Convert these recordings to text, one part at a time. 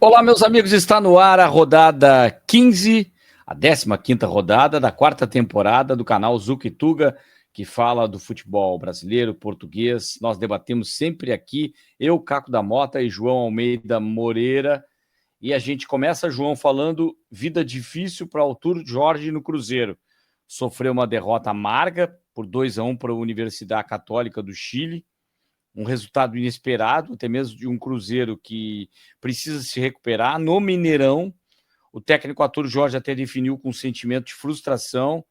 Olá, meus amigos, está no ar a rodada 15, a 15ª rodada da 4ª temporada do canal Zuca e Tuga, que fala do futebol brasileiro, português. Nós debatemos sempre aqui, eu, Caco da Mota e João Almeida Moreira, e a gente começa, João, falando vida difícil para o Arthur Jorge no Cruzeiro. Sofreu uma derrota amarga por 2-1 para a Universidade Católica do Chile, um resultado inesperado, até mesmo de um Cruzeiro que precisa se recuperar. No Mineirão, o técnico Arthur Jorge até definiu com um sentimento de frustração,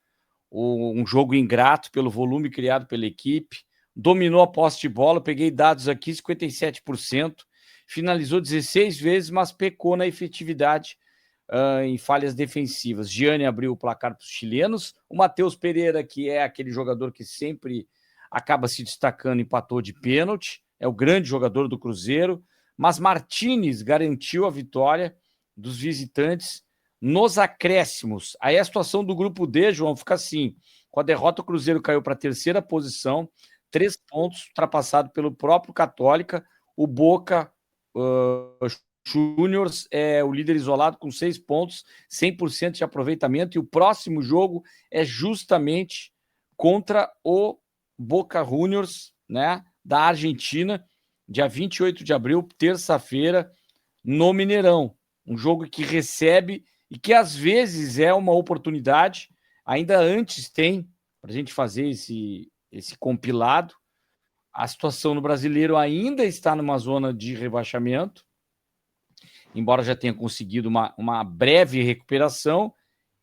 um jogo ingrato pelo volume criado pela equipe, dominou a posse de bola, peguei dados aqui, 57%, finalizou 16 vezes, mas pecou na efetividade em falhas defensivas. Gianni abriu o placar para os chilenos, o Matheus Pereira, que é aquele jogador que sempre acaba se destacando, empatou de pênalti, é o grande jogador do Cruzeiro, mas Martínez garantiu a vitória dos visitantes nos acréscimos. Aí a situação do grupo D, João, fica assim: com a derrota o Cruzeiro caiu para a 3ª posição, 3 pontos, ultrapassado pelo próprio Católica. O Boca Juniors é o líder isolado com 6 pontos, 100% de aproveitamento, e o próximo jogo é justamente contra o Boca Juniors, né, da Argentina, dia 28 de abril, terça-feira, no Mineirão. Um jogo que recebe e que às vezes é uma oportunidade, ainda antes tem, para a gente fazer esse compilado. A situação no Brasileiro ainda está numa zona de rebaixamento, embora já tenha conseguido uma breve recuperação,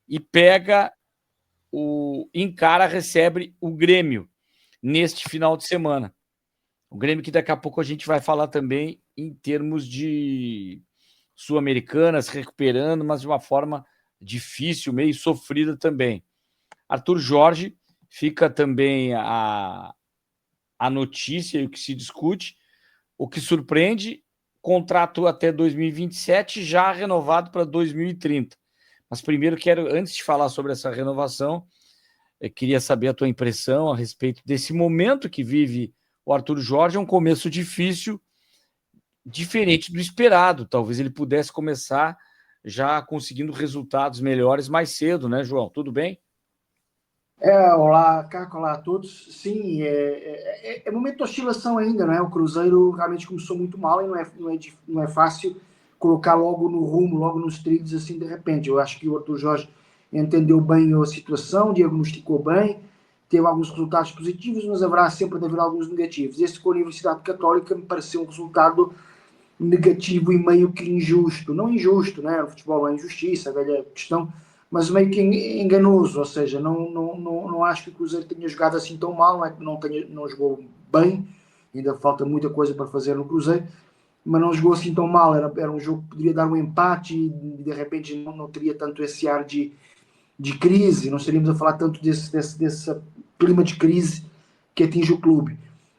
e encara, recebe o Grêmio neste final de semana. O Grêmio que daqui a pouco a gente vai falar também em termos de sul-americanas, recuperando, mas de uma forma difícil, meio sofrida também. Arthur Jorge, fica também a notícia e o que se discute, o que surpreende, contrato até 2027, já renovado para 2030. Mas primeiro antes de falar sobre essa renovação, eu queria saber a tua impressão a respeito desse momento que vive o Arthur Jorge. É um começo difícil, diferente do esperado. Talvez ele pudesse começar já conseguindo resultados melhores mais cedo, né, João? Tudo bem? Olá, Caco, olá a todos. Sim, é momento de oscilação ainda, não é? O Cruzeiro realmente começou muito mal e não é fácil colocar logo no rumo, logo nos trilhos, assim, de repente. Eu acho que o Arthur Jorge entendeu bem a situação, diagnosticou bem, teve alguns resultados positivos, mas haverá sempre de haver alguns negativos. Este com a Universidade Católica me pareceu um resultado negativo e meio que injusto. Não injusto, né? O futebol é injustiça, a velha questão, mas meio que enganoso, ou seja, não acho que o Cruzeiro tenha jogado assim tão mal, não jogou bem, ainda falta muita coisa para fazer no Cruzeiro, mas não jogou assim tão mal. Era um jogo que poderia dar um empate e de repente não teria tanto esse ar de crise, não estaríamos a falar tanto desse clima de crise que atinge o clube.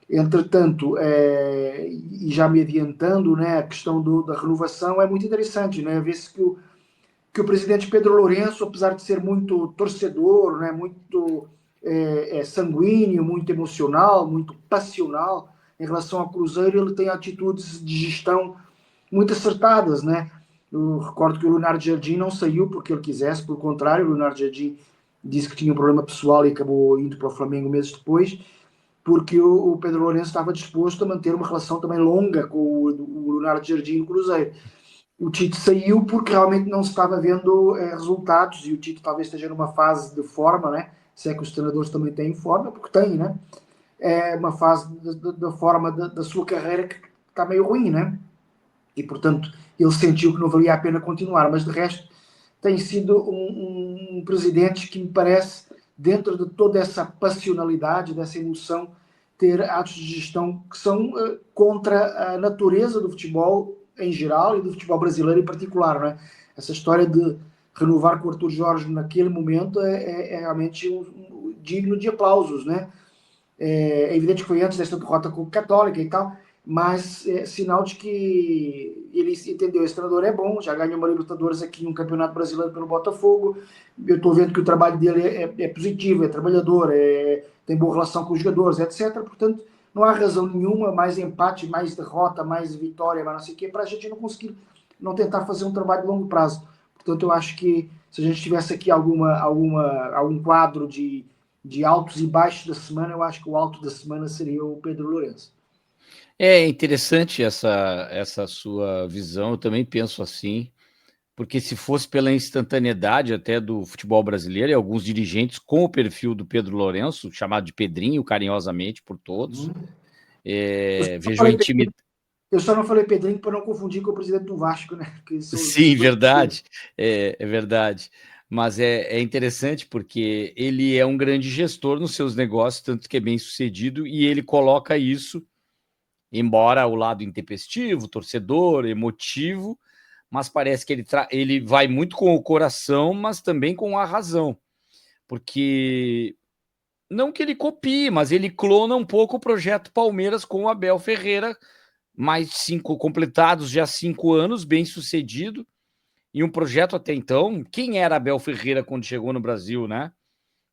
Entretanto, e já me adiantando, né, a questão da renovação é muito interessante, né? Vê-se que o presidente Pedro Lourenço, apesar de ser muito torcedor, né, muito sanguíneo, muito emocional, muito passional em relação ao Cruzeiro, ele tem atitudes de gestão muito acertadas, né? Eu recordo que o Leonardo Jardim não saiu porque ele quisesse, pelo contrário, o Leonardo Jardim disse que tinha um problema pessoal e acabou indo para o Flamengo meses depois, porque o Pedro Lourenço estava disposto a manter uma relação também longa com o Leonardo Jardim no Cruzeiro. O Tito saiu porque realmente não se estava vendo resultados, e o Tito talvez esteja numa fase de forma, né? Se é que os treinadores também têm forma, porque têm, né? É uma fase da forma da sua carreira que está meio ruim, né? E portanto ele sentiu que não valia a pena continuar, mas de resto tem sido um presidente que me parece, dentro de toda essa passionalidade, dessa emoção, ter atos de gestão que são contra a natureza do futebol em geral e do futebol brasileiro em particular, não é? Essa história de renovar com o Arthur Jorge naquele momento é realmente digno de aplausos, né? É evidente que foi antes desta derrota com o Católica e tal, mas é sinal de que ele entendeu, esse treinador é bom, já ganhou uma Libertadores aqui no Campeonato Brasileiro pelo Botafogo. Eu estou vendo que o trabalho dele é positivo, é trabalhador, tem boa relação com os jogadores, etc. Portanto, não há razão nenhuma, mais empate, mais derrota, mais vitória, mais não sei o quê, para a gente não conseguir não tentar fazer um trabalho de longo prazo. Portanto, eu acho que se a gente tivesse aqui algum quadro de altos e baixos da semana, eu acho que o alto da semana seria o Pedro Lourenço. É interessante essa sua visão, eu também penso assim, porque se fosse pela instantaneidade até do futebol brasileiro, e alguns dirigentes com o perfil do Pedro Lourenço, chamado de Pedrinho carinhosamente por todos, vejo a intimidade. Eu só não falei Pedrinho para não confundir com o presidente do Vasco, né? Sim, verdade, é verdade. Mas é interessante porque ele é um grande gestor nos seus negócios, tanto que é bem sucedido, e ele coloca isso, embora o lado intempestivo, torcedor, emotivo, mas parece que ele vai muito com o coração, mas também com a razão. Porque não que ele copie, mas ele clona um pouco o projeto Palmeiras com o Abel Ferreira, mais 5 completados já 5 anos, bem sucedido, e um projeto até então. Quem era Abel Ferreira quando chegou no Brasil, né?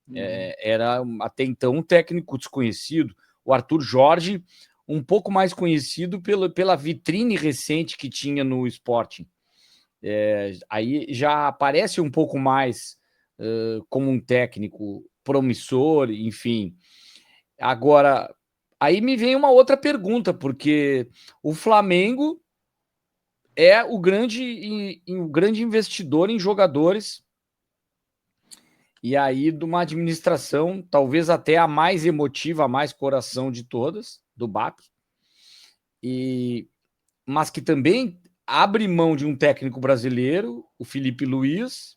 Era até então um técnico desconhecido. O Arthur Jorge, um pouco mais conhecido pela vitrine recente que tinha no Sporting. Aí já aparece um pouco mais como um técnico promissor, enfim. Agora, aí me vem uma outra pergunta, porque o Flamengo é o grande investidor em jogadores, e aí de uma administração, talvez até a mais emotiva, a mais coração de todas, do BAP, mas que também abre mão de um técnico brasileiro, o Felipe Luiz,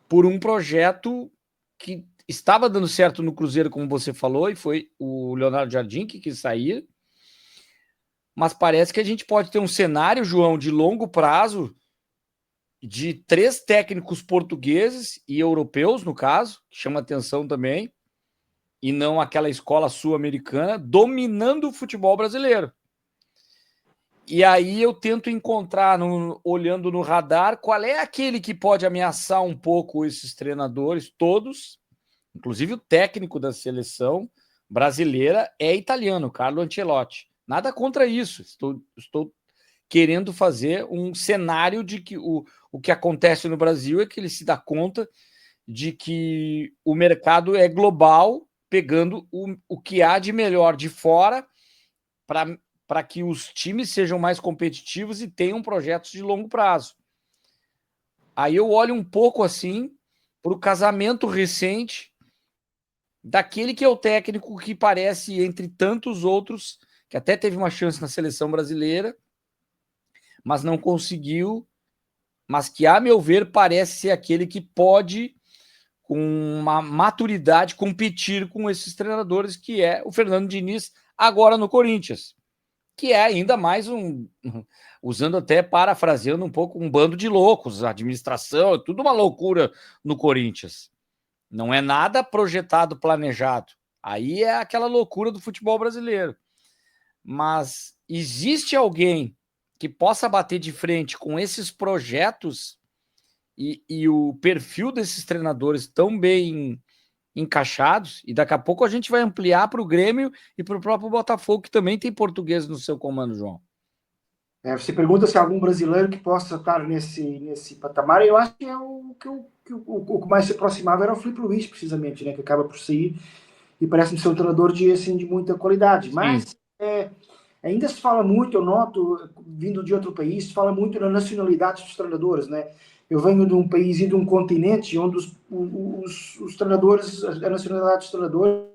por um projeto que estava dando certo no Cruzeiro, como você falou, e foi o Leonardo Jardim que quis sair, mas parece que a gente pode ter um cenário, João, de longo prazo, de 3 técnicos portugueses e europeus, no caso, que chama atenção também, e não aquela escola sul-americana, dominando o futebol brasileiro. E aí eu tento encontrar, olhando no radar, qual é aquele que pode ameaçar um pouco esses treinadores todos, inclusive o técnico da seleção brasileira é italiano, Carlo Ancelotti. Nada contra isso, estou querendo fazer um cenário de que o que acontece no Brasil é que ele se dá conta de que o mercado é global, pegando o que há de melhor de fora para que os times sejam mais competitivos e tenham projetos de longo prazo. Aí eu olho um pouco assim para o casamento recente daquele que é o técnico que parece, entre tantos outros, que até teve uma chance na seleção brasileira, mas não conseguiu, mas que, a meu ver, parece ser aquele que pode, com uma maturidade, competir com esses treinadores, que é o Fernando Diniz, agora no Corinthians, que é ainda mais usando até, parafraseando um pouco, um bando de loucos, a administração, é tudo uma loucura no Corinthians. Não é nada projetado, planejado. Aí é aquela loucura do futebol brasileiro. Mas existe alguém que possa bater de frente com esses projetos e o perfil desses treinadores tão bem encaixados, e daqui a pouco a gente vai ampliar para o Grêmio e para o próprio Botafogo, que também tem português no seu comando, João. Você pergunta se há algum brasileiro que possa estar nesse patamar. Eu acho que é o que mais se aproximava era o Filipe Luiz, precisamente, né, que acaba por sair e parece-me ser um treinador de muita qualidade. Mas ainda se fala muito, eu noto, vindo de outro país, se fala muito na nacionalidade dos treinadores, né? Eu venho de um país e de um continente onde os treinadores, a nacionalidade dos treinadores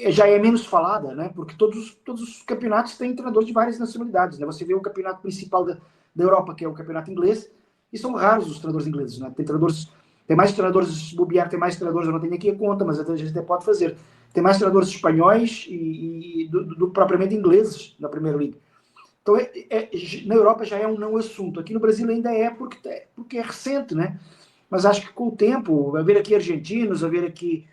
já é menos falada, né? Porque todos os campeonatos têm treinadores de várias nacionalidades, né? Você vê o campeonato principal da Europa, que é o campeonato inglês, e são raros os treinadores ingleses, né? Tem mais treinadores, bobear, tem mais treinadores, eu não tenho aqui a conta, mas a gente até pode fazer. Tem mais treinadores espanhóis do propriamente ingleses na Primeira Liga. Então, na Europa já é um não assunto. Aqui no Brasil ainda é porque é recente, né? Mas acho que com o tempo, vai haver aqui argentinos, vai haver aqui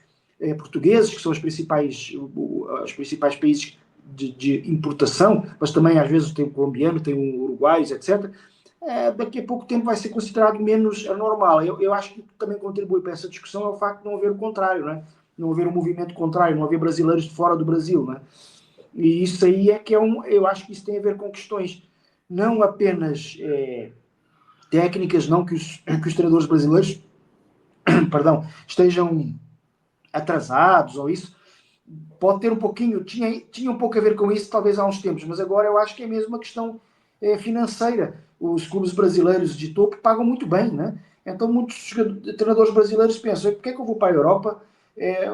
portugueses, que são os principais países de importação, mas também às vezes tem o colombiano, tem o uruguaios, etc. Daqui a pouco tempo vai ser considerado menos anormal. Eu acho que também contribui para essa discussão é o facto de não haver o contrário, né? Não haver um movimento contrário, não haver brasileiros de fora do Brasil, né? E isso aí é que eu acho que isso tem a ver com questões não apenas técnicas, não que os treinadores brasileiros, perdão, estejam atrasados ou isso, pode ter um pouquinho, tinha um pouco a ver com isso talvez há uns tempos, mas agora eu acho que é mesmo uma questão financeira. Os clubes brasileiros de topo pagam muito bem, né? Então muitos treinadores brasileiros pensam, por que é que eu vou para a Europa,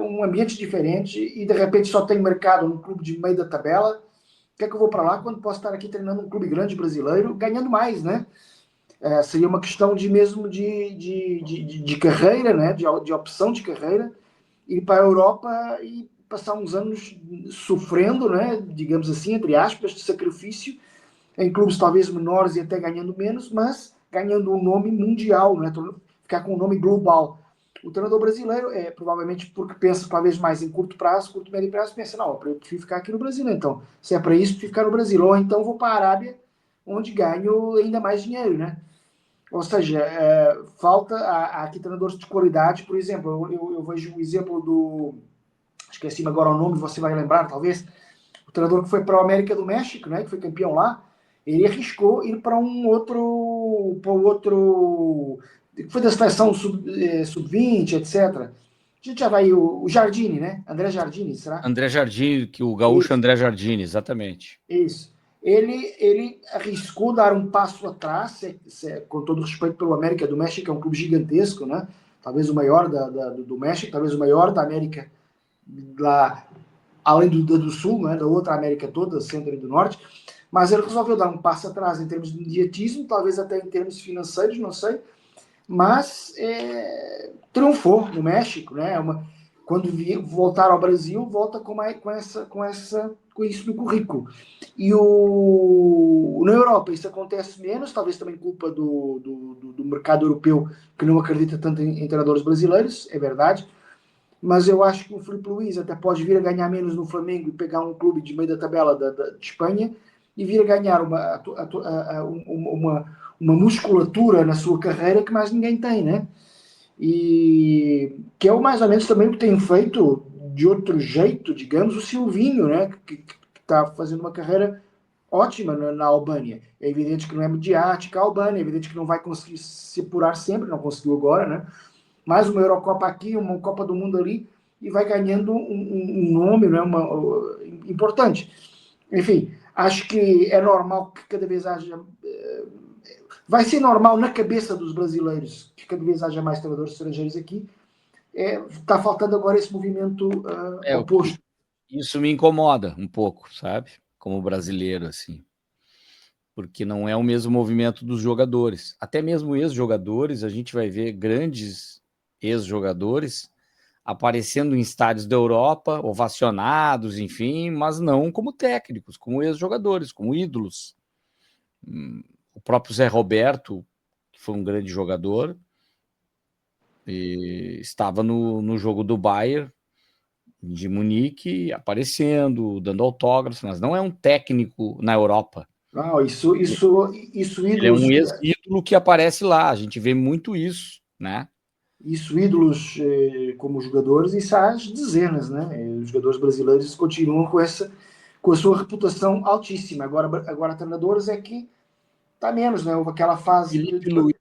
um ambiente diferente, e de repente só tem mercado num clube de meio da tabela, por que é que eu vou para lá quando posso estar aqui treinando um clube grande brasileiro, ganhando mais, né? Seria uma questão de mesmo de carreira, né? De opção de carreira, ir para a Europa e passar uns anos sofrendo, né? Digamos assim, entre aspas, de sacrifício, em clubes talvez menores e até ganhando menos, mas ganhando um nome mundial, né? Ficar com um nome global. O treinador brasileiro provavelmente porque pensa talvez mais em curto prazo, curto médio prazo, pensa, não, eu prefiro ficar aqui no Brasil, então, se é para isso, prefiro ficar no Brasil, ou então vou para a Arábia, onde ganho ainda mais dinheiro, né? Ou seja, falta aqui treinadores de qualidade, por exemplo, eu vejo o exemplo do, esqueci-me agora o nome, você vai lembrar, talvez, o treinador que foi para a América do México, né, que foi campeão lá, ele arriscou ir para o outro, que foi da seleção sub-20, etc. A gente já vai, o Jardine, né? André Jardine, será? André Jardine, que o gaúcho Isso, André Jardine, exatamente. isso. Ele arriscou dar um passo atrás, com todo respeito pelo América do México, que é um clube gigantesco, né? Talvez o maior do México, talvez o maior da América, lá, além do Sul, né? Da outra América toda, Centro e do Norte. Mas ele resolveu dar um passo atrás em termos de mediatismo, talvez até em termos financeiros, não sei, mas triunfou no México, né? Quando voltar ao Brasil, volta com isso no currículo. E na Europa isso acontece menos, talvez também culpa do mercado europeu, que não acredita tanto em treinadores brasileiros, é verdade, mas eu acho que o Filipe Luís até pode vir a ganhar menos no Flamengo e pegar um clube de meio da tabela de Espanha e vir a ganhar uma musculatura na sua carreira que mais ninguém tem, né? E que é o mais ou menos também o que tem feito de outro jeito, digamos, o Silvinho, né? Que está fazendo uma carreira ótima na Albânia. É evidente que não é midiática a Albânia, é evidente que não vai conseguir se apurar sempre, não conseguiu agora, né? Mais uma Eurocopa aqui, uma Copa do Mundo ali, e vai ganhando um nome, né? Importante. Enfim, acho que é normal que cada vez haja. Vai ser normal na cabeça dos brasileiros que cada vez haja mais treinadores estrangeiros aqui. Está faltando agora esse movimento oposto. Isso me incomoda um pouco, sabe? Como brasileiro, assim. Porque não é o mesmo movimento dos jogadores. Até mesmo ex-jogadores, a gente vai ver grandes ex-jogadores aparecendo em estádios da Europa, ovacionados, enfim, mas não como técnicos, como ex-jogadores, como ídolos. O próprio Zé Roberto, que foi um grande jogador, e estava no jogo do Bayern de Munique, aparecendo, dando autógrafos, mas não é um técnico na Europa. Não, isso Ele é ídolos, um ex-ídolo que aparece lá. A gente vê muito isso, né? isso ídolos como jogadores, isso há dezenas, né? Os jogadores brasileiros continuam com a sua reputação altíssima. Agora treinadores é que está menos, né? Houve aquela fase Felipe Luiz.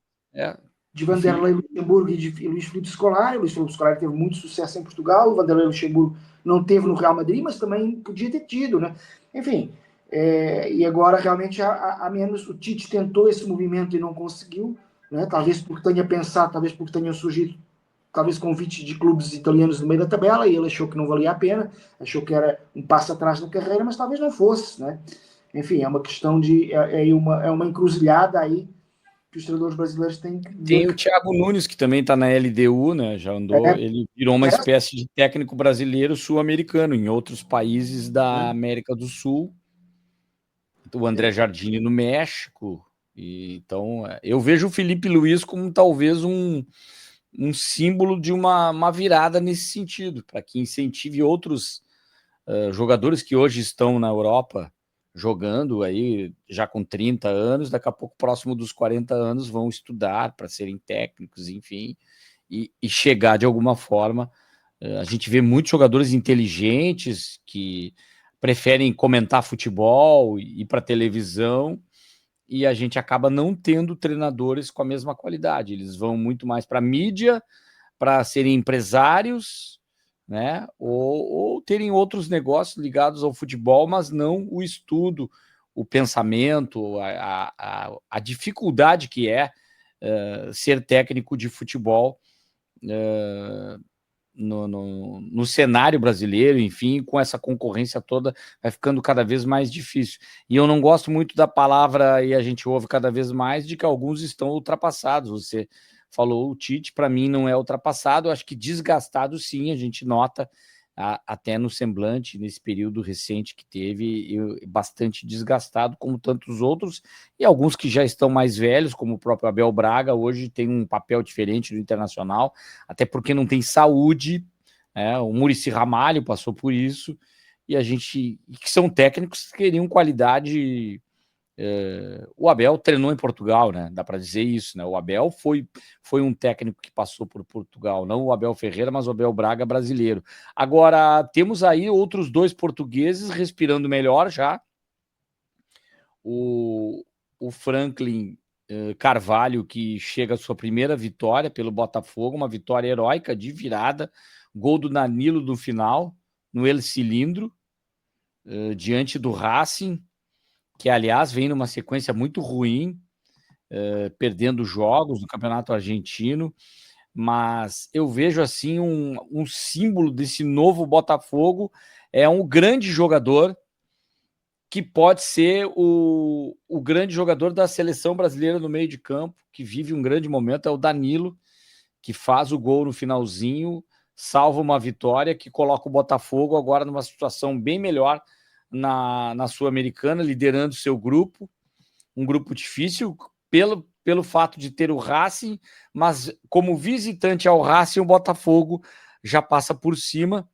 de O Felipe, Vanderlei Luxemburgo e de Luís Filipe Scolari. O Luís Filipe Scolari teve muito sucesso em Portugal, o Vanderlei Luxemburgo não teve no Real Madrid, mas também podia ter tido, né? Enfim, e agora realmente há menos. O Tite tentou esse movimento e não conseguiu, né? Talvez porque tenha pensado, talvez porque tenham surgido talvez convites de clubes italianos no meio da tabela e ele achou que não valia a pena, achou que era um passo atrás na carreira, mas talvez não fosse, né? Enfim, é uma questão é uma encruzilhada aí que os treinadores brasileiros têm que tem ver o que Thiago Nunes, que também está na LDU, né? Já andou, é, ele virou uma espécie de técnico brasileiro sul-americano em outros países da né? América do Sul. O André Jardine no México. Então, eu vejo o Felipe Luiz como talvez um símbolo de uma virada nesse sentido, para que incentive outros jogadores que hoje estão na Europa jogando aí já com 30 anos, daqui a pouco, próximo dos 40 anos, vão estudar para serem técnicos, enfim, e chegar de alguma forma. A gente vê muitos jogadores inteligentes que preferem comentar futebol, ir para televisão, e a gente acaba não tendo treinadores com a mesma qualidade. Eles vão muito mais para a mídia, para serem empresários, né? Ou terem outros negócios ligados ao futebol, mas não o estudo, o pensamento, a dificuldade que é ser técnico de futebol no cenário brasileiro, enfim, com essa concorrência toda, vai ficando cada vez mais difícil. E eu não gosto muito da palavra, e a gente ouve cada vez mais, de que alguns estão ultrapassados. Você falou, o Tite, para mim, não é ultrapassado, eu acho que desgastado, sim, a gente nota até no semblante, nesse período recente que teve, bastante desgastado, como tantos outros, e alguns que já estão mais velhos, como o próprio Abel Braga, hoje tem um papel diferente no Internacional, até porque não tem saúde, o Muricy Ramalho passou por isso, e a gente, que são técnicos que teriam qualidade. O Abel treinou em Portugal, né? Dá para dizer isso, né? O Abel foi um técnico que passou por Portugal, não o Abel Ferreira, mas o Abel Braga brasileiro. Agora, temos aí outros 2 portugueses respirando melhor já. O Franklin Carvalho, que chega à sua primeira vitória pelo Botafogo, uma vitória heróica de virada, gol do Danilo no final, no El Cilindro, diante do Racing, que, aliás, vem numa sequência muito ruim, perdendo jogos no Campeonato Argentino, mas eu vejo assim um símbolo desse novo Botafogo, é um grande jogador que pode ser o grande jogador da seleção brasileira no meio de campo, que vive um grande momento, é o Danilo, que faz o gol no finalzinho, salva uma vitória, que coloca o Botafogo agora numa situação bem melhor na Sul-Americana, liderando seu grupo, um grupo difícil, pelo fato de ter o Racing, mas como visitante ao Racing, o Botafogo já passa por cima,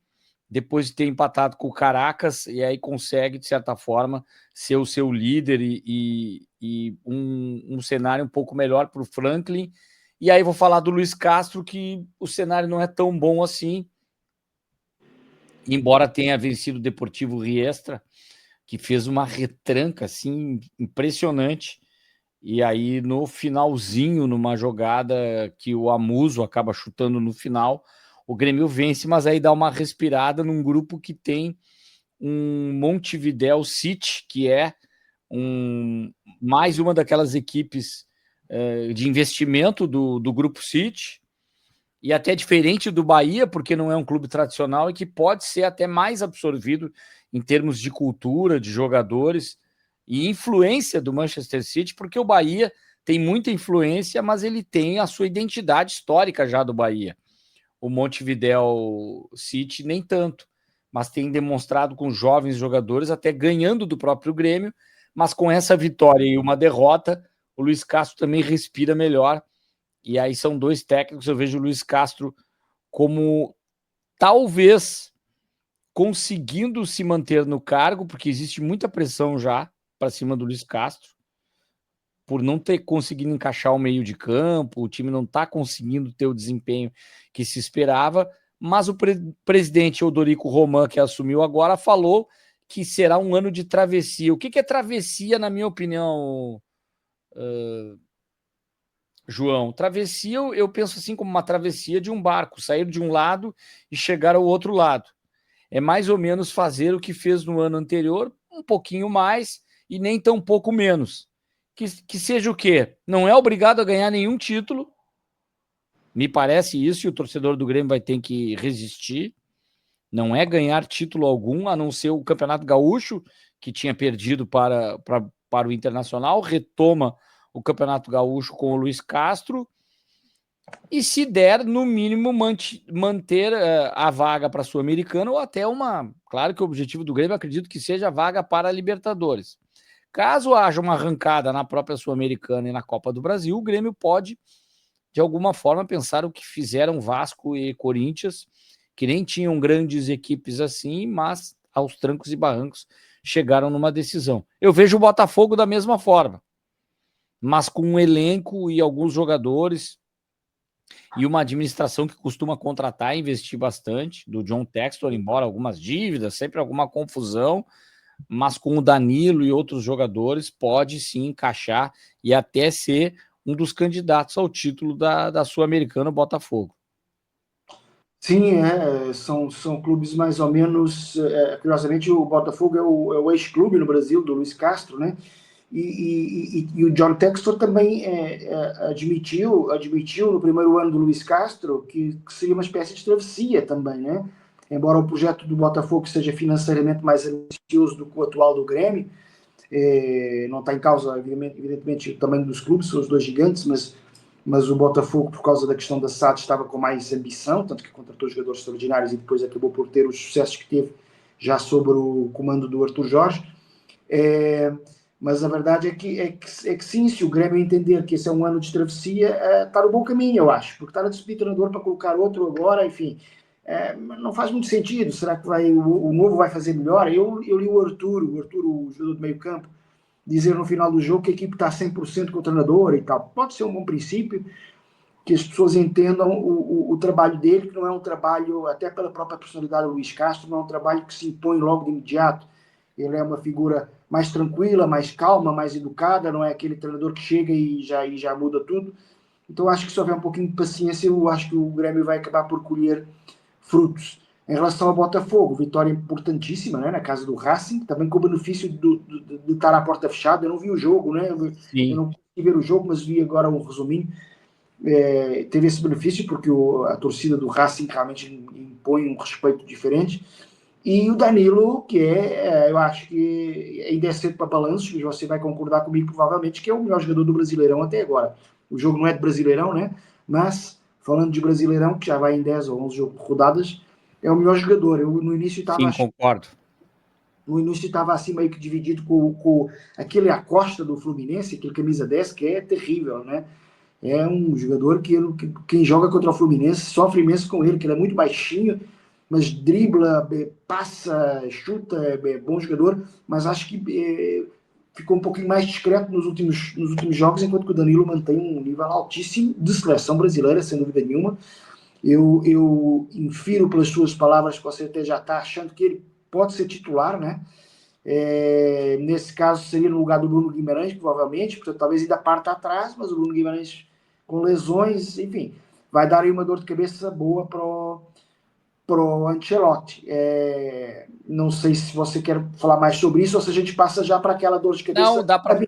depois de ter empatado com o Caracas, e aí consegue, de certa forma, ser o seu líder e um cenário um pouco melhor para o Franklin. E aí vou falar do Luiz Castro, que o cenário não é tão bom assim, embora tenha vencido o Deportivo Riestra, que fez uma retranca assim impressionante, e aí no finalzinho, numa jogada que o Amuso acaba chutando no final, o Grêmio vence, mas aí dá uma respirada num grupo que tem um Montevidéu City, que é mais uma daquelas equipes de investimento do Grupo City, e até diferente do Bahia, porque não é um clube tradicional e que pode ser até mais absorvido em termos de cultura, de jogadores e influência do Manchester City, porque o Bahia tem muita influência, mas ele tem a sua identidade histórica já do Bahia. O Montevidéu City nem tanto, mas tem demonstrado com jovens jogadores, até ganhando do próprio Grêmio, mas com essa vitória e uma derrota, o Luiz Castro também respira melhor. E aí são 2 técnicos, eu vejo o Luiz Castro como talvez conseguindo se manter no cargo, porque existe muita pressão já para cima do Luiz Castro, por não ter conseguido encaixar o meio de campo, o time não está conseguindo ter o desempenho que se esperava, mas o presidente Odorico Roman, que assumiu agora, falou que será um ano de travessia. O que é travessia, na minha opinião, João? Travessia, eu penso assim como uma travessia de um barco, sair de um lado e chegar ao outro lado. É mais ou menos fazer o que fez no ano anterior, um pouquinho mais e nem tão pouco menos. Que seja o quê? Não é obrigado a ganhar nenhum título, me parece isso, e o torcedor do Grêmio vai ter que resistir. Não é ganhar título algum, a não ser o Campeonato Gaúcho, que tinha perdido para o Internacional, retoma o Campeonato Gaúcho com o Luiz Castro, e se der, no mínimo, manter a vaga para a Sul-Americana, ou até claro que o objetivo do Grêmio, acredito que seja a vaga para a Libertadores. Caso haja uma arrancada na própria Sul-Americana e na Copa do Brasil, o Grêmio pode, de alguma forma, pensar o que fizeram Vasco e Corinthians, que nem tinham grandes equipes assim, mas aos trancos e barrancos chegaram numa decisão. Eu vejo o Botafogo da mesma forma, mas com um elenco e alguns jogadores E uma administração que costuma contratar e investir bastante, do John Textor, embora algumas dívidas, sempre alguma confusão, mas com o Danilo e outros jogadores pode sim encaixar e até ser um dos candidatos ao título da Sul-Americana, Botafogo. Sim, são clubes mais ou menos. Curiosamente, o Botafogo é o ex-clube no Brasil, do Luiz Castro, né? E o John Textor também admitiu no primeiro ano do Luiz Castro que seria uma espécie de travessia também, né? Embora o projeto do Botafogo seja financeiramente mais ambicioso do que o atual do Grêmio, não está em causa, evidentemente, o tamanho dos clubes, são os dois gigantes, mas o Botafogo, por causa da questão da SAD, estava com mais ambição, tanto que contratou jogadores extraordinários e depois acabou por ter os sucessos que teve já sobre o comando do Arthur Jorge. Mas a verdade é que sim, se o Grêmio entender que esse é um ano de travessia, está no bom caminho, eu acho, porque está a despedir treinador para colocar outro agora, enfim, não faz muito sentido. Será que o novo vai fazer melhor? Eu li o Arthur, o jogador de meio campo, dizer no final do jogo que a equipe está 100% com o treinador e tal. Pode ser um bom princípio, que as pessoas entendam o trabalho dele, que não é um trabalho, até pela própria personalidade do Luís Castro, não é um trabalho que se impõe logo de imediato. Ele é uma figura mais tranquila, mais calma, mais educada, não é aquele treinador que chega e já muda tudo. Então acho que se houver um pouquinho de paciência, eu acho que o Grêmio vai acabar por colher frutos. Em relação ao Botafogo, vitória importantíssima, né, na casa do Racing, também com o benefício de estar à porta fechada. Eu não vi o jogo, né? Eu não consegui ver o jogo, mas vi agora um resuminho. Teve esse benefício porque a torcida do Racing realmente impõe um respeito diferente. E o Danilo, que eu acho que ainda é cedo para balanços, mas você vai concordar comigo provavelmente, que é o melhor jogador do Brasileirão até agora. O jogo não é de Brasileirão, né? Mas, falando de Brasileirão, que já vai em 10 ou 11 rodadas, é o melhor jogador. Eu no início estava... Sim, concordo. No início estava assim meio que dividido com aquele Acosta do Fluminense, aquele camisa 10, que é terrível, né? É um jogador que quem joga contra o Fluminense sofre imenso com ele, que ele é muito baixinho, mas dribla, passa, chuta, é bom jogador, mas acho que ficou um pouquinho mais discreto nos últimos jogos, enquanto que o Danilo mantém um nível altíssimo de seleção brasileira, sem dúvida nenhuma. Eu infiro pelas suas palavras que você até já está achando que ele pode ser titular, né? Nesse caso seria no lugar do Bruno Guimarães, provavelmente, porque talvez ainda parta atrás, mas o Bruno Guimarães com lesões, enfim, vai dar aí uma dor de cabeça boa pro Ancelotti. Não sei se você quer falar mais sobre isso ou se a gente passa já para aquela dor de cabeça. Não, dá para.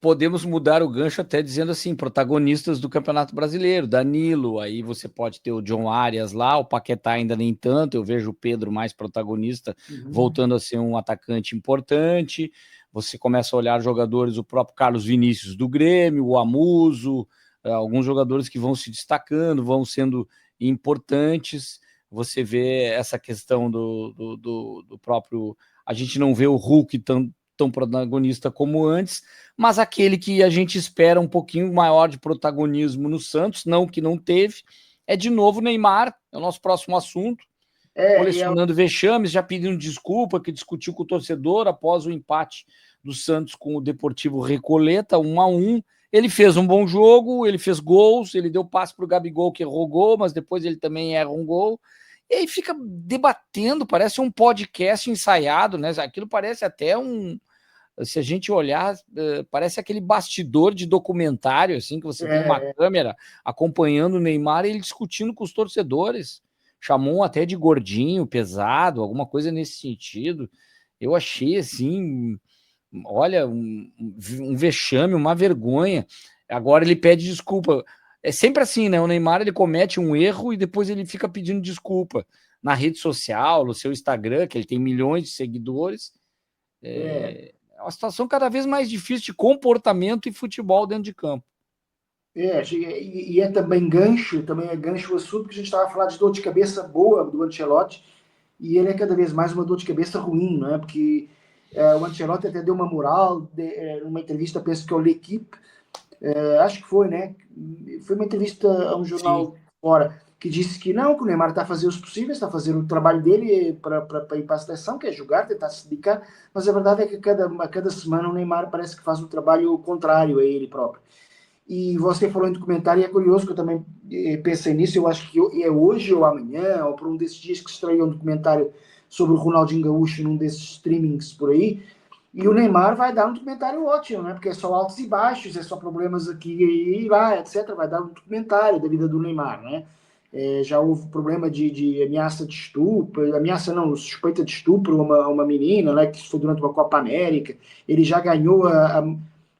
Podemos mudar o gancho até dizendo assim, protagonistas do Campeonato Brasileiro, Danilo, aí você pode ter o John Arias lá, o Paquetá ainda nem tanto, eu vejo o Pedro mais protagonista, voltando a ser um atacante importante. Você começa a olhar jogadores, o próprio Carlos Vinícius do Grêmio, o Amuso, alguns jogadores que vão se destacando, vão sendo importantes. Você vê essa questão do próprio... A gente não vê o Hulk tão protagonista como antes, mas aquele que a gente espera um pouquinho maior de protagonismo no Santos, não que não teve, é de novo o Neymar, é o nosso próximo assunto, colecionando vexames, já pedindo desculpa, que discutiu com o torcedor após o empate do Santos com o Deportivo Recoleta, 1-1. Ele fez um bom jogo, ele fez gols, ele deu passe para o Gabigol, que errou gol, mas depois ele também erra um gol. E aí fica debatendo, parece um podcast ensaiado, né? Aquilo parece até se a gente olhar, parece aquele bastidor de documentário, assim, que você tem uma câmera acompanhando o Neymar e ele discutindo com os torcedores. Chamou até de gordinho, pesado, alguma coisa nesse sentido. Eu achei, assim, olha, um vexame, uma vergonha. Agora ele pede desculpa. É sempre assim, né? O Neymar, ele comete um erro e depois ele fica pedindo desculpa na rede social, no seu Instagram, que ele tem milhões de seguidores. É uma situação cada vez mais difícil de comportamento e futebol dentro de campo. E é também gancho o assunto que a gente estava falando de dor de cabeça boa do Ancelotti, e ele é cada vez mais uma dor de cabeça ruim, não é? Porque o Ancelotti até deu uma moral, numa entrevista, penso que é o L'Equipe, acho que foi, né? Foi uma entrevista a um jornal fora, que disse que não, que o Neymar está a fazer os possíveis, está a fazer o trabalho dele para ir para a seleção, que é jogar, tentar se dedicar, mas a verdade é que a cada semana o Neymar parece que faz um trabalho contrário a ele próprio. E você falou em documentário, e é curioso que eu também pensei nisso, eu acho que é hoje ou amanhã, ou por um desses dias que estreia um documentário sobre o Ronaldinho Gaúcho num desses streamings por aí, e o Neymar vai dar um documentário ótimo, né? Porque é só altos e baixos, é só problemas aqui e lá, etc. Vai dar um documentário da vida do Neymar, né? Já houve problema de ameaça de estupro, ameaça não, suspeita de estupro a uma menina, né? Que foi durante uma Copa América. Ele já ganhou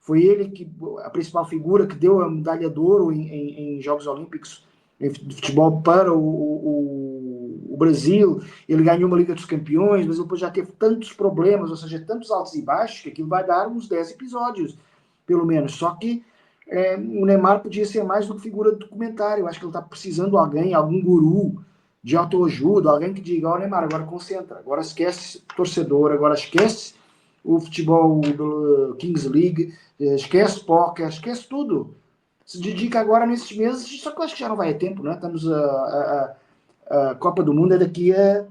foi ele que a principal figura que deu a medalha de ouro em Jogos Olímpicos de futebol para o Brasil. Ele ganhou uma Liga dos Campeões, mas depois já teve tantos problemas, ou seja, tantos altos e baixos, que aquilo vai dar uns 10 episódios, pelo menos. Só que o Neymar podia ser mais do que figura de documentário. Eu acho que ele está precisando de alguém, algum guru de autoajuda, alguém que diga, ó, Neymar, agora concentra, agora esquece torcedor, agora esquece o futebol do Kings League, esquece póquer, esquece tudo. Se dedica agora nesses meses, só que eu acho que já não vai ter tempo, né? Estamos a Copa do Mundo é daqui a.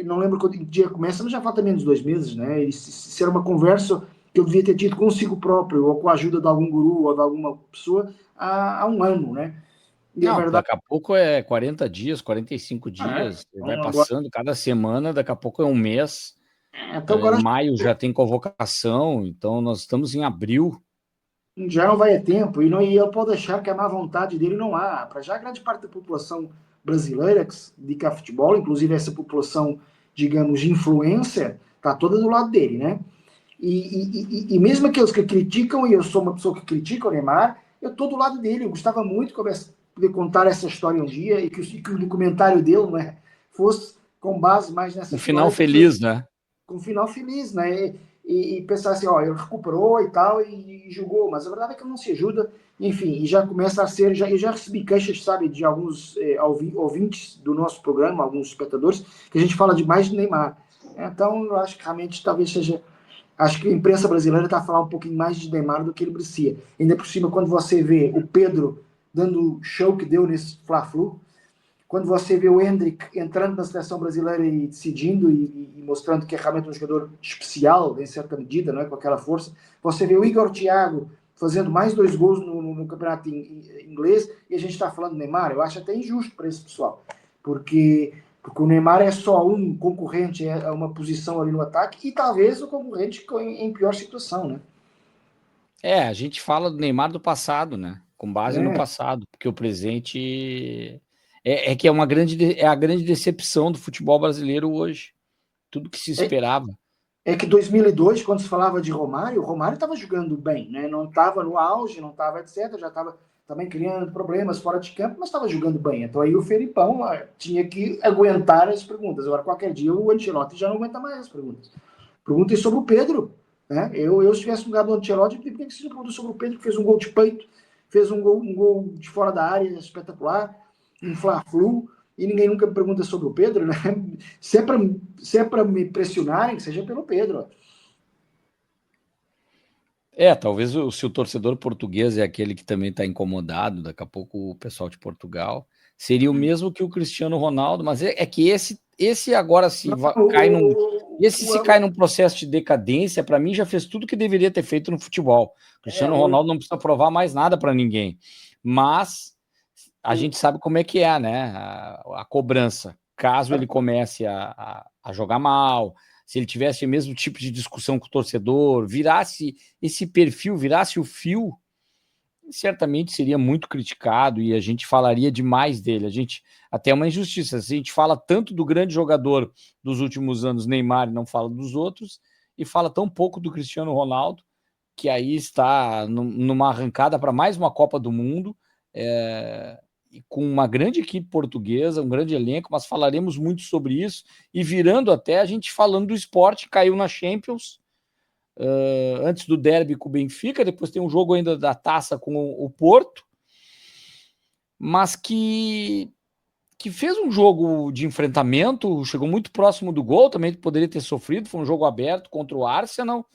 Não lembro quando dia começa, mas já falta menos de 2 meses, né? E se era uma conversa que eu devia ter tido consigo próprio, ou com a ajuda de algum guru ou de alguma pessoa, há um ano, né? E a Não, verdade daqui a pouco é 40 dias, 45 é. dias, vai Então, agora, passando cada semana, daqui a pouco é um mês. então Em agora maio já tem convocação, então nós estamos em abril. já não vai ter tempo, e, não, e ele pode achar que a má vontade dele não há. Para já, grande parte da população brasileira que se dedica a futebol, inclusive essa população, digamos, influencer, está toda do lado dele, né? E mesmo aqueles que criticam, e eu sou uma pessoa que critica o Neymar, eu estou do lado dele. Eu gostava muito de poder contar essa história um dia que o documentário dele, né, fosse com base mais nessa Um final história do que feliz, né? com um final feliz, né? E pensar assim, ó, ele recuperou e tal, e jogou, mas a verdade é que ele não se ajuda, enfim, e já começa a ser, eu já recebi queixas, sabe, de alguns ouvintes do nosso programa, alguns espectadores, que a gente fala demais de Neymar. Então, eu acho que realmente talvez seja. Acho que a imprensa brasileira está a falar um pouquinho mais de Neymar do que ele merecia. Ainda por cima, quando você vê o Pedro dando o show que deu nesse Fla-Flu, quando você vê o Hendrick entrando na seleção brasileira e decidindo e mostrando que é realmente um jogador especial, em certa medida, não é? Com aquela força, você vê o Igor Thiago fazendo mais 2 gols no campeonato inglês e a gente está falando do Neymar. Eu acho até injusto para esse pessoal, porque o Neymar é só um concorrente, é uma posição ali no ataque e talvez o concorrente em pior situação, né? A gente fala do Neymar do passado, né? Com base no É, passado, porque o presente é que é é a grande decepção do futebol brasileiro hoje. Tudo que se é, esperava. É que 2002, quando se falava de Romário, o Romário estava jogando bem, né? Não estava no auge, não estava, etc. Já estava também criando problemas fora de campo, mas estava jogando bem. Então aí o Felipão tinha que aguentar as perguntas. Agora, qualquer dia, o Ancelotti já não aguenta mais as perguntas. Perguntem sobre o Pedro. Né? Se tivesse no lugar do Ancelotti, por que você não perguntou sobre o Pedro, que fez um gol de peito, fez um gol de fora da área espetacular, um Fla-Flu, e ninguém nunca me pergunta sobre o Pedro, né? Se é para me pressionarem, que seja pelo Pedro. Talvez se o torcedor português é aquele que também está incomodado, daqui a pouco o pessoal de Portugal, seria o mesmo que o Cristiano Ronaldo, mas é que esse agora Não, cai num processo de decadência, para mim já fez tudo que deveria ter feito no futebol. O Cristiano o, Ronaldo não precisa provar mais nada para ninguém, mas a o, gente sabe como é que é, né? A cobrança. Caso ele comece a jogar mal, se ele tivesse o mesmo tipo de discussão com o torcedor, virasse esse perfil, virasse o fio, certamente seria muito criticado e a gente falaria demais dele. A gente até é uma injustiça. A gente fala tanto do grande jogador dos últimos anos, Neymar, e não fala dos outros, e fala tão pouco do Cristiano Ronaldo, que aí está numa arrancada para mais uma Copa do Mundo. Com uma grande equipe portuguesa, um grande elenco, mas falaremos muito sobre isso, e virando até a gente falando do esporte, caiu na Champions, antes do derby com o Benfica, depois tem um jogo ainda da taça com o Porto, mas que fez um jogo de enfrentamento, chegou muito próximo do gol, também poderia ter sofrido, foi um jogo aberto contra o Arsenal,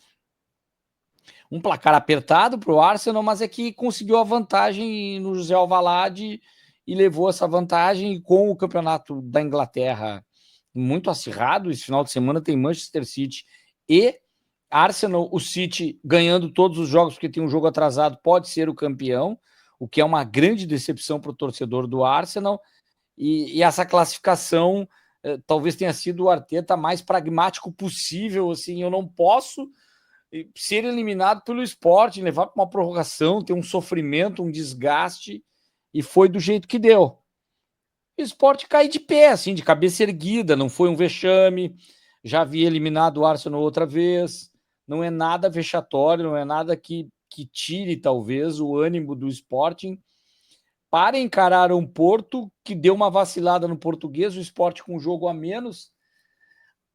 um placar apertado para o Arsenal, mas é que conseguiu a vantagem no José Alvalade e levou essa vantagem com o campeonato da Inglaterra muito acirrado. Esse final de semana tem Manchester City e Arsenal, o City ganhando todos os jogos, porque tem um jogo atrasado, pode ser o campeão, o que é uma grande decepção para o torcedor do Arsenal, e essa classificação talvez tenha sido o Arteta mais pragmático possível, assim, eu não posso ser eliminado pelo Sporting, levar para uma prorrogação, ter um sofrimento, um desgaste, e foi do jeito que deu. O Sport cai de pé, assim, de cabeça erguida, não foi um vexame, já havia eliminado o Arsenal outra vez, não é nada vexatório, não é nada que tire, talvez, o ânimo do Sporting para encarar um Porto que deu uma vacilada no Português, o Sport com um jogo a menos.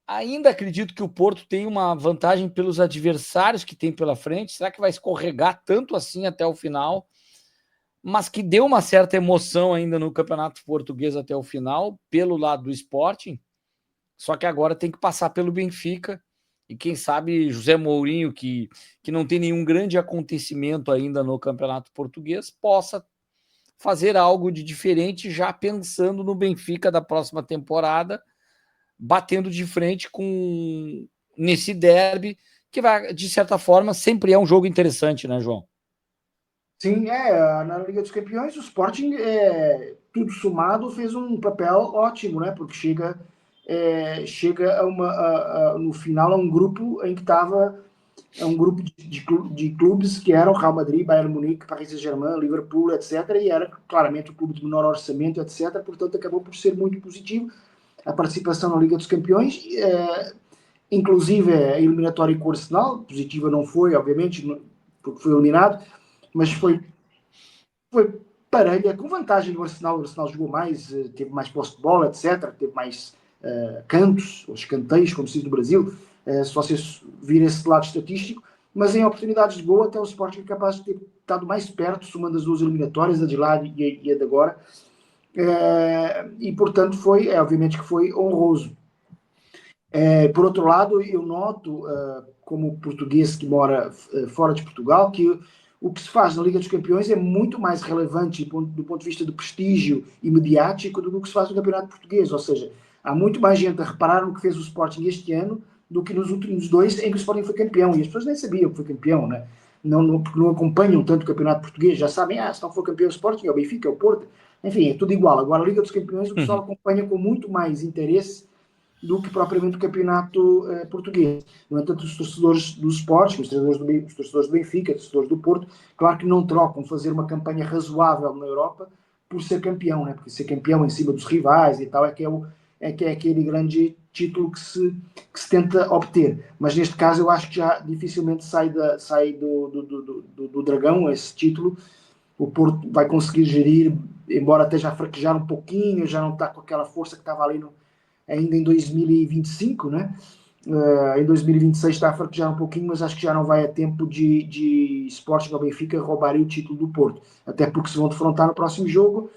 Ainda acredito que o Porto tem uma vantagem pelos adversários que tem pela frente, será que vai escorregar tanto assim até o final? Mas que deu uma certa emoção ainda no Campeonato Português até o final, pelo lado do Sporting, só que agora tem que passar pelo Benfica, e quem sabe José Mourinho, que não tem nenhum grande acontecimento ainda no Campeonato Português, possa fazer algo de diferente, já pensando no Benfica da próxima temporada, batendo de frente com nesse derby, que vai, de certa forma, sempre é um jogo interessante, né, João? Sim, na Liga dos Campeões o Sporting, tudo somado, fez um papel ótimo, né? Porque chega no final a um grupo em que estava um grupo de clubes que eram Real Madrid, Bayern Munique, Paris Saint-Germain, Liverpool, etc. E era claramente o clube de menor orçamento, etc. Portanto, acabou por ser muito positivo a participação na Liga dos Campeões, inclusive a eliminatória com o Arsenal, positiva não foi, obviamente, porque foi eliminado, mas foi parelha, com vantagem do Arsenal. O Arsenal jogou mais, teve mais posse de bola, etc. Teve mais cantos, ou escanteios, como se diz no Brasil, se vocês virem esse lado estatístico. Mas em oportunidades de gol, até o Sporting é capaz de ter estado mais perto, somando as duas eliminatórias, a de lá e a de agora. E, portanto, obviamente que foi honroso. Por outro lado, eu noto, como português que mora fora de Portugal, que o que se faz na Liga dos Campeões é muito mais relevante do ponto de vista do prestígio e mediático do que o que se faz no Campeonato Português. Ou seja, há muito mais gente a reparar no que fez o Sporting este ano do que nos últimos dois em que o Sporting foi campeão. E as pessoas nem sabiam que foi campeão, né? Porque não acompanham tanto o Campeonato Português. Já sabem, se não for campeão o Sporting, é o Benfica, é o Porto. Enfim, é tudo igual. Agora, a Liga dos Campeões, o pessoal acompanha com muito mais interesse do que propriamente o campeonato português. No entanto, os torcedores dos Sporting, os torcedores do Benfica, os torcedores do Porto, claro que não trocam fazer uma campanha razoável na Europa por ser campeão, né? Porque ser campeão em cima dos rivais e tal é que é aquele grande título que se tenta obter. Mas neste caso eu acho que já dificilmente sai do Dragão esse título. O Porto vai conseguir gerir, embora esteja a fraquejar um pouquinho, já não está com aquela força que estava ali ainda em 2025, né? Em 2026 está a fraquejar um pouquinho, mas acho que já não vai a tempo de Sporting ou Benfica roubarem o título do Porto. Até porque se vão defrontar no próximo jogo.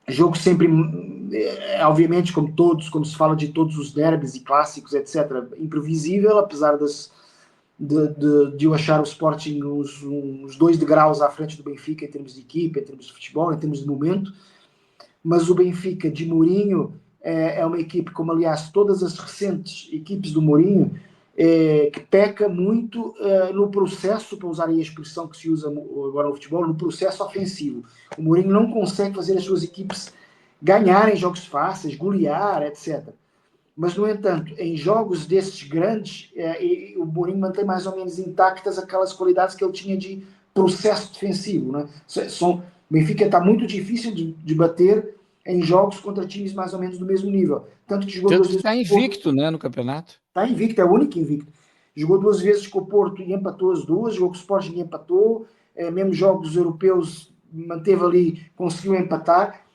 Jogo sempre, obviamente, como se fala de todos os derbys e clássicos, etc., imprevisível, apesar de eu achar o Sporting uns 2 degraus à frente do Benfica em termos de equipa, em termos de futebol, em termos de momento. Mas o Benfica de Mourinho é uma equipe, como aliás todas as recentes equipes do Mourinho, que peca muito no processo, para usar a expressão que se usa agora no futebol, no processo ofensivo. O Mourinho não consegue fazer as suas equipes ganharem jogos fáceis, golear, etc. Mas, no entanto, em jogos desses grandes, o Mourinho mantém mais ou menos intactas aquelas qualidades que ele tinha de processo defensivo. Né? O Benfica está muito difícil de bater em jogos contra times mais ou menos do mesmo nível. Tanto que jogou 2 vezes. Está invicto, né, no campeonato. Está invicto, é o único invicto. Jogou 2 vezes com o Porto e empatou as duas, jogou com o Sporting e empatou, mesmo jogos europeus manteve ali, conseguiu empatar,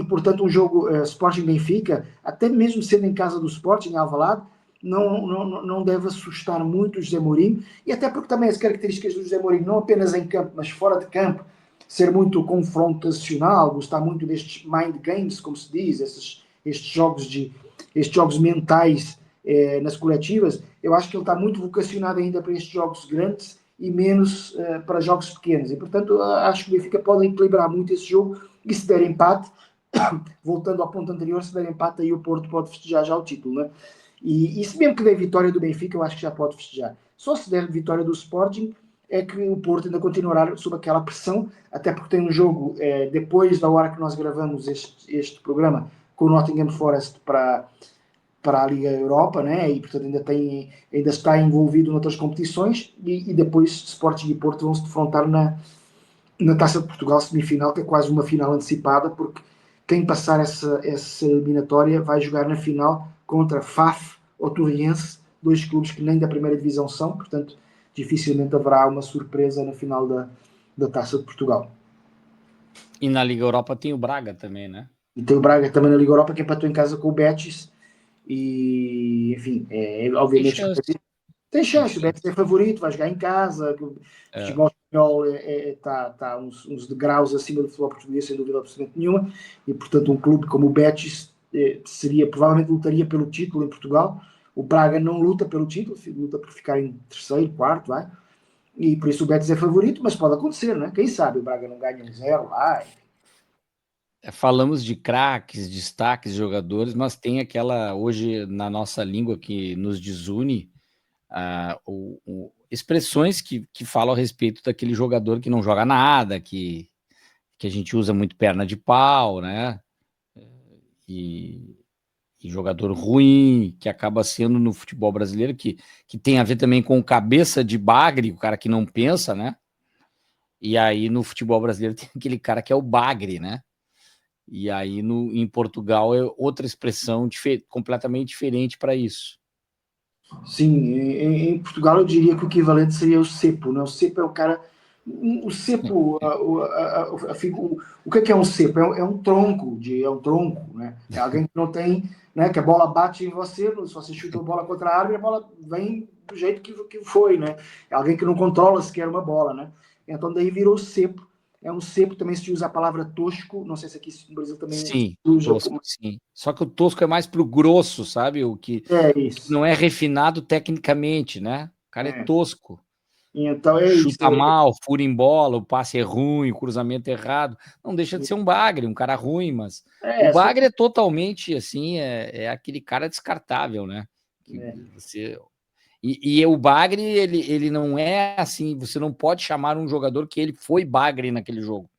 portanto um jogo Sporting-Benfica, até mesmo sendo em casa do Sporting, em Alvalade, não deve assustar muito o José Mourinho, e até porque também as características do José Mourinho, não apenas em campo, mas fora de campo, ser muito confrontacional, gostar muito destes mind games, como se diz, estes jogos mentais nas coletivas, eu acho que ele está muito vocacionado ainda para estes jogos grandes e menos para jogos pequenos. E, portanto, acho que o Benfica pode equilibrar muito esse jogo e se der empate, voltando ao ponto anterior, se der empate aí o Porto pode festejar já o título, né? E se mesmo que der vitória do Benfica, eu acho que já pode festejar. Só se der vitória do Sporting, é que o Porto ainda continuará sob aquela pressão, até porque tem um jogo depois da hora que nós gravamos este programa com o Nottingham Forest para a Liga Europa, né? E portanto ainda está envolvido noutras competições, e depois Sporting e Porto vão se defrontar na Taça de Portugal semifinal, que é quase uma final antecipada, porque quem passar essa eliminatória vai jogar na final contra FAF ou Torriense, dois clubes que nem da primeira divisão são, portanto dificilmente haverá uma surpresa na final da Taça de Portugal. E na Liga Europa tem o Braga também, né? E tem o Braga também na Liga Europa, que empatou em casa com o Betis, e enfim, obviamente tem chance, o Betis é favorito, vai jogar em casa, o futebol espanhol está uns degraus acima do futebol português, sem dúvida absolutamente nenhuma, e portanto um clube como o Betis provavelmente lutaria pelo título em Portugal. O Braga não luta pelo título, luta por ficar em terceiro, quarto, vai. E por isso o Betis é favorito, mas pode acontecer, né? Quem sabe o Braga não ganha um 0 lá. Falamos de craques, destaques, jogadores, mas tem aquela, hoje na nossa língua que nos desune, expressões que falam a respeito daquele jogador que não joga nada, que a gente usa muito perna de pau, né? E jogador ruim, que acaba sendo no futebol brasileiro, que tem a ver também com cabeça de bagre, o cara que não pensa, né? E aí no futebol brasileiro tem aquele cara que é o bagre, né? E aí em Portugal é outra expressão completamente diferente para isso. Sim, em Portugal eu diria que o equivalente seria o cepo, né? O cepo é o cara. O cepo, o que é um cepo? É um tronco, é um tronco, né? É alguém que não tem, né? Que a bola bate em você, se você chuta a bola contra a árvore, a bola vem do jeito que foi, né? É alguém que não controla sequer uma bola, né? Então daí virou cepo. É um cepo, também se usa a palavra tosco, não sei se aqui no Brasil também Sim, se usa tosco, como... sim. Só que o tosco é mais pro grosso, sabe? O que isso. não é refinado tecnicamente, né? O cara é tosco. Então é isso. Chuta mal, fura em bola, o passe é ruim, o cruzamento é errado. Não deixa de ser um bagre, um cara ruim, mas o bagre é totalmente assim, é aquele cara descartável, né? Você... E o bagre, ele não é assim, você não pode chamar um jogador que ele foi bagre naquele jogo.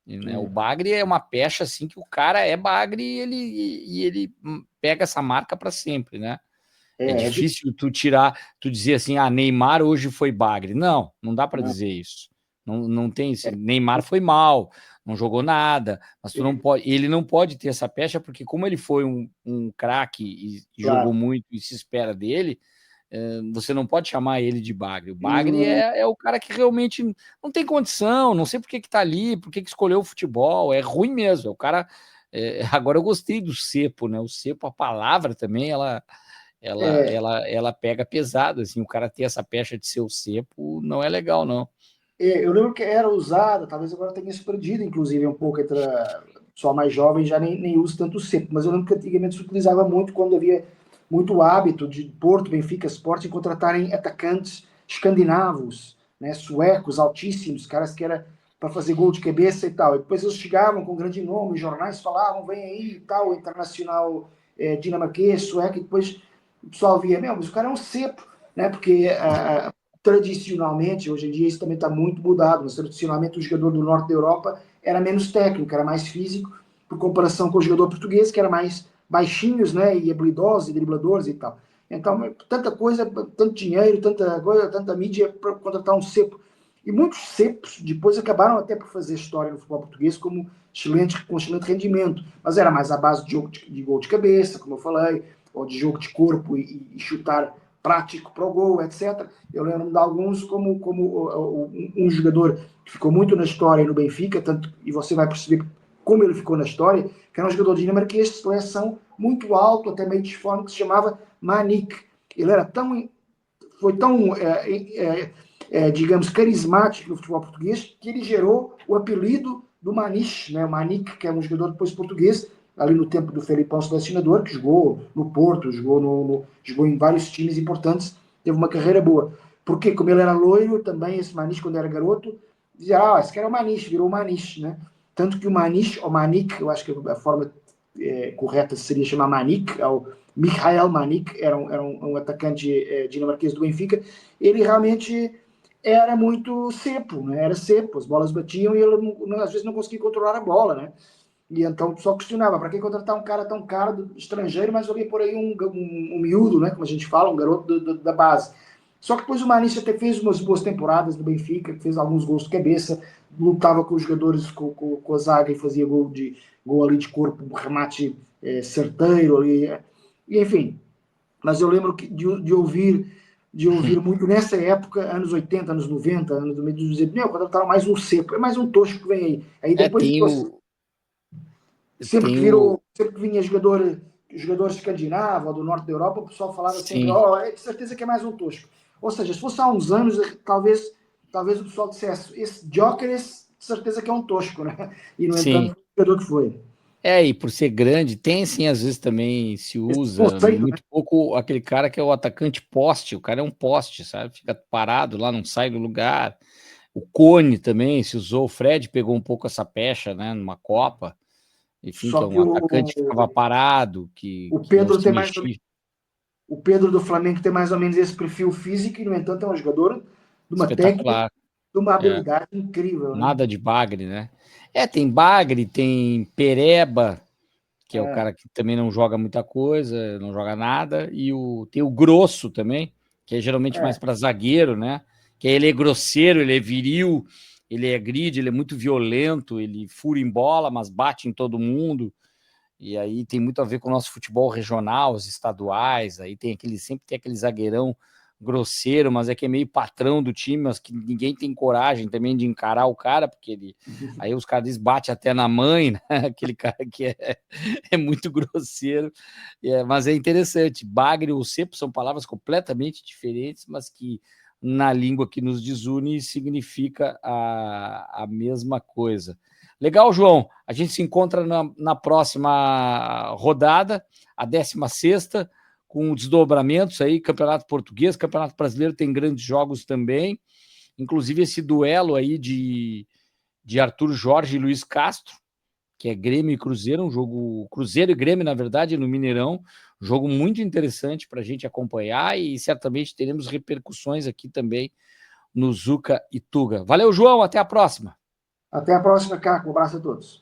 Né? O bagre é uma pecha assim que o cara é bagre e ele pega essa marca para sempre, né? É difícil tu dizer assim, Neymar hoje foi bagre. Não dá para dizer isso. Não tem isso. Neymar foi mal, não jogou nada, mas ele não pode ter essa pecha, porque como ele foi um craque e jogou muito e se espera dele, você não pode chamar ele de bagre. O bagre é o cara que realmente não tem condição, não sei por que tá ali, por que escolheu o futebol, é ruim mesmo. É o cara. Agora eu gostei do cepo, né? O cepo, a palavra também, ela pega pesado, assim, o cara ter essa pecha de ser o cepo não é legal, não. Eu lembro que era usada, talvez agora tenha se perdido, inclusive, um pouco entre o pessoal mais jovem, já nem usa tanto o cepo, mas eu lembro que antigamente se utilizava muito quando havia muito hábito de Porto, Benfica, Sporting contratarem atacantes escandinavos, né, suecos, altíssimos, caras que era para fazer gol de cabeça e tal. E depois eles chegavam com grande nome, os jornais falavam, vem aí e tal, internacional dinamarquês, sueco, e depois o pessoal via, mas o cara é um cepo, né, porque tradicionalmente, hoje em dia isso também está muito mudado, mas tradicionalmente o jogador do norte da Europa era menos técnico, era mais físico, por comparação com o jogador português, que era mais baixinhos, né, e habilidosos, e dribladores e tal. Então, tanta coisa, tanto dinheiro, tanta coisa, tanta mídia para contratar um cepo. E muitos cepos depois acabaram até por fazer história no futebol português com excelente rendimento, mas era mais à base de jogo de gol de cabeça, como eu falei, ou de jogo de corpo e chutar prático para o gol, etc. Eu lembro de alguns como um jogador que ficou muito na história no Benfica, tanto, e você vai perceber como ele ficou na história, que era um jogador dinamarquês de seleção muito alto, até meio disforme, que se chamava Manik. Ele era foi tão, digamos, carismático no futebol português, que ele gerou o apelido do Maniche, né? O Manik, que é um jogador depois português, ali no tempo do Felipão selecionador, que jogou no Porto, jogou em vários times importantes, teve uma carreira boa. Porque, como ele era loiro, também esse Maniche, quando era garoto, dizia, esse cara é o Maniche, virou o Maniche, né? Tanto que o Maniche, ou Manik, eu acho que a forma correta seria chamar Manik, ao Michael Manik, era um atacante dinamarquês do Benfica, ele realmente era muito cepo, né? Era cepo, as bolas batiam e ele às vezes não conseguia controlar a bola, né? E então só questionava, para que contratar um cara tão caro, estrangeiro, mas alguém por aí um miúdo, né? Como a gente fala, um garoto da base. Só que depois o Maniche até fez umas boas temporadas no Benfica, fez alguns gols de cabeça, lutava com os jogadores, com a zaga e fazia gol ali de corpo, um remate certeiro ali. E, enfim, mas eu lembro de ouvir muito nessa época, anos 80, anos 90, anos do meio dos dizer, não, contrataram mais um seco, é mais um tosco que vem aí. Aí É, depois tem o. sempre que Tem o. virou, sempre que vinha jogador escandinavo, do norte da Europa, o pessoal falava sempre, Sim, ó, é de certeza que é mais um tosco. Ou seja, se fosse há uns anos, talvez o pessoal dissesse, esse Gyökeres, de certeza que é um tosco, né? E, no sim. entanto, foi o jogador que foi. É, e por ser grande, tem sim, às vezes também se Esse usa conceito, né? muito pouco aquele cara que é o atacante poste, o cara é um poste, sabe? Fica parado lá, não sai do lugar. O Cone também se usou, o Fred pegou um pouco essa pecha, né, numa Copa, enfim, que Só é que um atacante que ficava parado, que, o que não Pedro se tem mais ou mexia. o Pedro do Flamengo tem mais ou menos esse perfil físico e, no entanto, é um jogador de uma técnica, Espetacular, de uma é, habilidade incrível, né? nada de bagre, né? É, tem bagre, tem pereba, que é o É, cara que também não joga muita coisa, não joga nada, e tem o grosso também, que é geralmente mais é, para zagueiro, né? Que ele é grosseiro, ele é viril, ele é agride, ele é muito violento, ele fura em bola, mas bate em todo mundo. E aí tem muito a ver com o nosso futebol regional, os estaduais, aí sempre tem aquele zagueirão grosseiro, mas é que é meio patrão do time, mas que ninguém tem coragem também de encarar o cara, porque aí os caras dizem, bate até na mãe, né? Aquele cara que é muito grosseiro, mas é interessante, bagre ou cepo são palavras completamente diferentes, mas que na língua que nos desune significa a mesma coisa. Legal, João. A gente se encontra na próxima rodada, a 16ª, com desdobramentos aí, Campeonato Português, Campeonato Brasileiro tem grandes jogos também, inclusive esse duelo aí de Arthur Jorge e Luiz Castro, que é Grêmio e Cruzeiro, um jogo Cruzeiro e Grêmio, na verdade, no Mineirão, um jogo muito interessante para a gente acompanhar e certamente teremos repercussões aqui também no Zuca e Tuga. Valeu, João, até a próxima. até a próxima, Caco. Um abraço a todos.